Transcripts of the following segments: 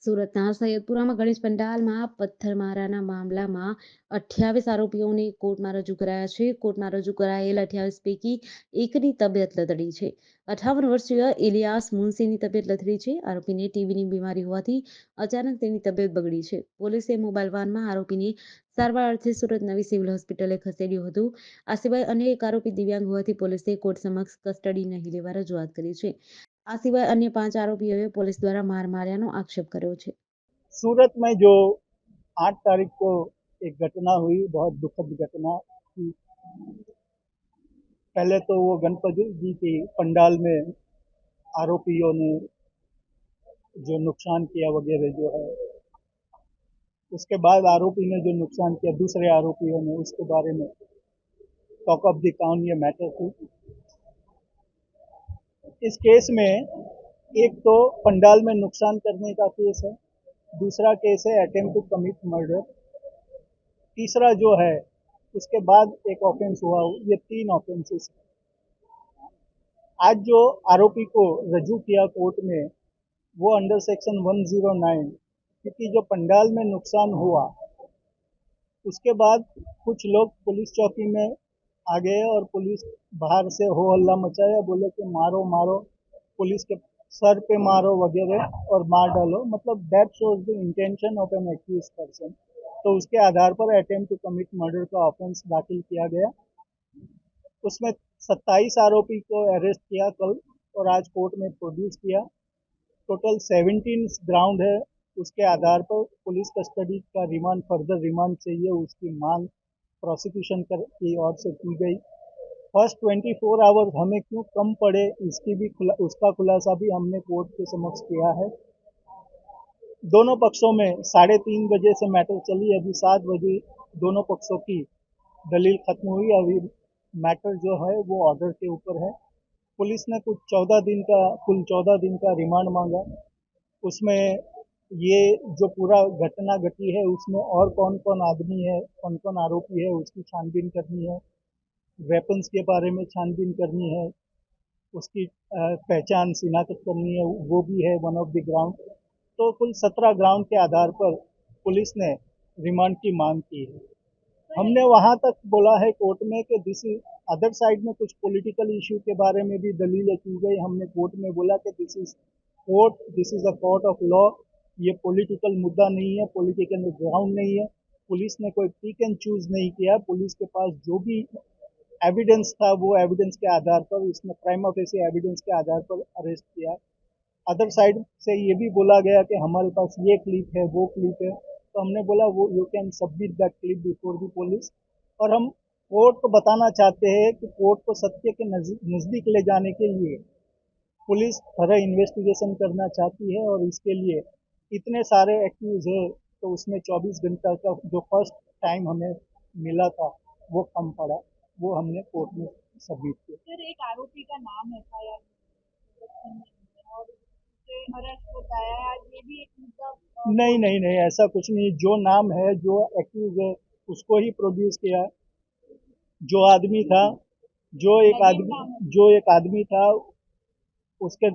સુરતના સૈયદપુરામાં ગણેશ પંડાલમાં પથ્થરમારાના મામલામાં 28 આરોપીઓને કોર્ટમાં રજૂ કરાયા છે. કોર્ટમાં રજૂ કરાયેલ 28 પૈકી એકની તબિયત લથડી છે. 58 વર્ષીય ઇલિયાસ મુનશીની તબિયત લથડી છે. આરોપીને ટીબીની બીમારી હોવાથી અચાનક તેની તબિયત બગડી છે. પોલીસે મોબાઈલ વાનમાં આરોપીને સારવાર અર્થે સુરત નવી સિવિલ હોસ્પિટલે ખસેડ્યું હતું. આ સિવાય અન્ય એક આરોપી દિવ્યાંગ હોવાથી પોલીસે કોર્ટ સમક્ષ કસ્ટડી નહીં લેવા રજૂઆત કરી છે. આ સિવાય અન્ય 5 आरोपीओं पुलिस द्वारा मार मार्यानो आक्षेप कर्यो छे। सूरत में जो 8 तारीख को एक घटना हुई, बहुत दुखद घटना थी। पहले तो वो गणपति जी की पंडाल में आरोपियों ने जो नुकसान किया वगैरह जो है, उसके बाद आरोपी ने जो नुकसान किया दूसरे आरोपियों ने, उसके बारे में टॉक ऑफ द टाउन ये मैटर थी। इस केस में एक तो पंडाल में नुकसान करने का केस है, दूसरा केस है अटेम्प्ट टू कमिट मर्डर, तीसरा जो है उसके बाद एक ऑफेंस हुआ, ये 3 ऑफेंसेस। आज जो आरोपी को रजू किया कोर्ट में वो अंडर सेक्शन 109, क्योंकि जो पंडाल में नुकसान हुआ उसके बाद कुछ लोग पुलिस चौकी में आ गए और पुलिस बाहर से हो हल्ला मचाया, बोले कि मारो मारो, पुलिस के सर पे मारो वगैरह और मार डालो, मतलब that shows the intention of an accused person. तो उसके आधार पर अटेम्प्ट टू कमिट मर्डर का ऑफेंस दाखिल किया गया। उसमें 27 आरोपी को अरेस्ट किया कल और आज कोर्ट में प्रोड्यूस किया। टोटल 17 ग्राउंड है, उसके आधार पर पुलिस कस्टडी का रिमांड, फर्दर रिमांड चाहिए, उसकी मांग प्रोसिक्यूशन की ओर से की गई। फर्स्ट 24 आवर्स हमें क्यों कम पड़े, इसकी भी उसका खुलासा भी हमने कोर्ट के समक्ष किया है। दोनों पक्षों में 3:30 बजे से मैटर चली, अभी 7 बजे दोनों पक्षों की दलील खत्म हुई। अभी मैटर जो है वो ऑर्डर के ऊपर है। पुलिस ने कुल 14 दिन का रिमांड मांगा। उसमें ये जो पूरा घटना घटी है उसमें और कौन कौन आदमी है, कौन कौन आरोपी है, उसकी छानबीन करनी है। वेपन्स के बारे में छानबीन करनी है, उसकी पहचान शिनाख्त करनी है, वो भी है वन ऑफ द ग्राउंड। तो कुल 17 ग्राउंड के आधार पर पुलिस ने रिमांड की मांग की है। हमने वहां तक बोला है कोर्ट में कि दिस इज अदर साइड में कुछ पॉलिटिकल इशू के बारे में भी दलीलें की गई। हमने कोर्ट में बोला कि this is a court of law, ये पॉलिटिकल मुद्दा नहीं है, पॉलिटिकल ग्राउंड नहीं है। पुलिस ने कोई पिक एंड चूज नहीं किया। पुलिस के पास जो भी एविडेंस था वो एविडेंस के आधार पर, उसने प्राइमा फेसी एविडेंस के आधार पर अरेस्ट किया। अदर साइड से ये भी बोला गया कि हमारे पास ये क्लिप है, वो क्लिप है, तो हमने बोला वो you can submit that clip before the police. और हम कोर्ट को बताना चाहते हैं कि कोर्ट को सत्य के नजदीक ले जाने के लिए पुलिस थोड़ा इन्वेस्टिगेशन करना चाहती है और इसके लिए इतने सारे एक्यूज है, तो उसमें 24 घंटा का जो फर्स्ट टाइम हमें मिला था वो कम पड़ा, वो हमने कोर्ट में सबमिट किया। सर, एक आरोपी का नाम एफआईआर और उसे अरेस्ट बताया है, ये भी एक मुद्दा। नहीं, ऐसा कुछ नहीं। जो नाम है, जो एक्यूज है, उसको ही प्रोड्यूस किया। जो आदमी था, जो एक आदमी था, उसके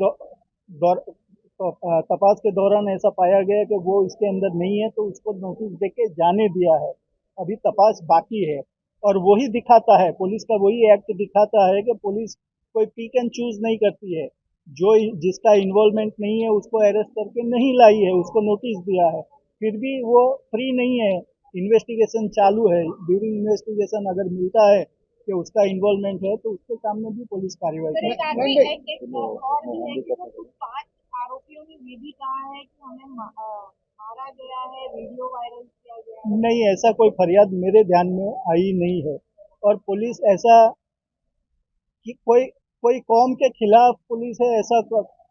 तपास के दौरान ऐसा पाया गया कि वो इसके अंदर नहीं है, तो उसको नोटिस देके जाने दिया है। अभी तपास बाकी है और वही दिखाता है, पुलिस का वही एक्ट दिखाता है कि पुलिस कोई पिक एंड चूज नहीं करती है। जो जिसका इन्वॉल्वमेंट नहीं है उसको अरेस्ट करके नहीं लाई है, उसको नोटिस दिया है, फिर भी वो फ्री नहीं है। इन्वेस्टिगेशन चालू है। ड्यूरिंग इन्वेस्टिगेशन अगर मिलता है कि उसका इन्वॉल्वमेंट है तो उसके सामने भी पुलिस कार्रवाई सर, एक आदमी और भी है कि वो कुछ 5 आरोपियों ने ये भी कहा है कि हमें मारा गया है, वीडियो वायरल किया गया है। नहीं, ऐसा कोई फरियाद मेरे ध्यान में आई नहीं है। और पुलिस ऐसा कि कोई कौम के खिलाफ पुलिस है ऐसा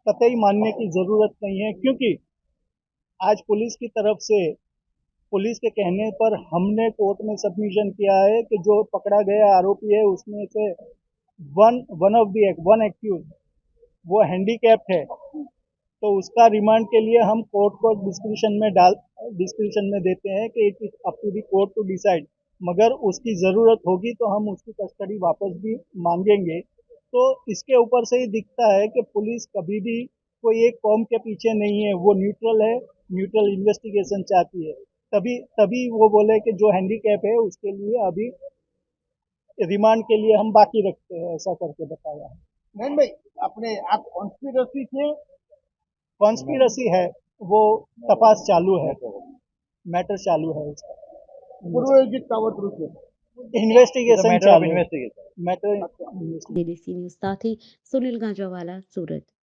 कतई मानने की जरूरत नहीं है, क्योंकि आज पुलिस की तरफ से, पुलिस के कहने पर हमने कोर्ट में सबमिशन किया है कि जो पकड़ा गया आरोपी है उसमें से वन एक्यूज वो हैंडीकैप्ड है, तो उसका रिमांड के लिए हम कोर्ट को डिस्क्रिप्शन में देते हैं कि it is up to the court to decide. मगर उसकी ज़रूरत होगी तो हम उसकी कस्टडी वापस भी मांगेंगे। तो इसके ऊपर से ही दिखता है कि पुलिस कभी भी कोई एक कौम के पीछे नहीं है, वो न्यूट्रल है। न्यूट्रल इन्वेस्टिगेशन चाहती है। तभी तभी वो बोले कि जो हैंडीकैप है उसके लिए अभी रिमांड के लिए हम बाकी रखते हैं, ऐसा करके बताया है। नहीं भाई, अपने आप कॉन्स्पिरसी से कॉन्स्पिरसी है, वो तपास चालू है, मैटर चालू है उसका, पूर्वयोजित कावतरू से इन्वेस्टिगेशन चालू है, इन्वेस्टिगेशन मैटर BBC ન્યૂઝ સાથે સુનિલ ગાંજાવાલા, સુરત.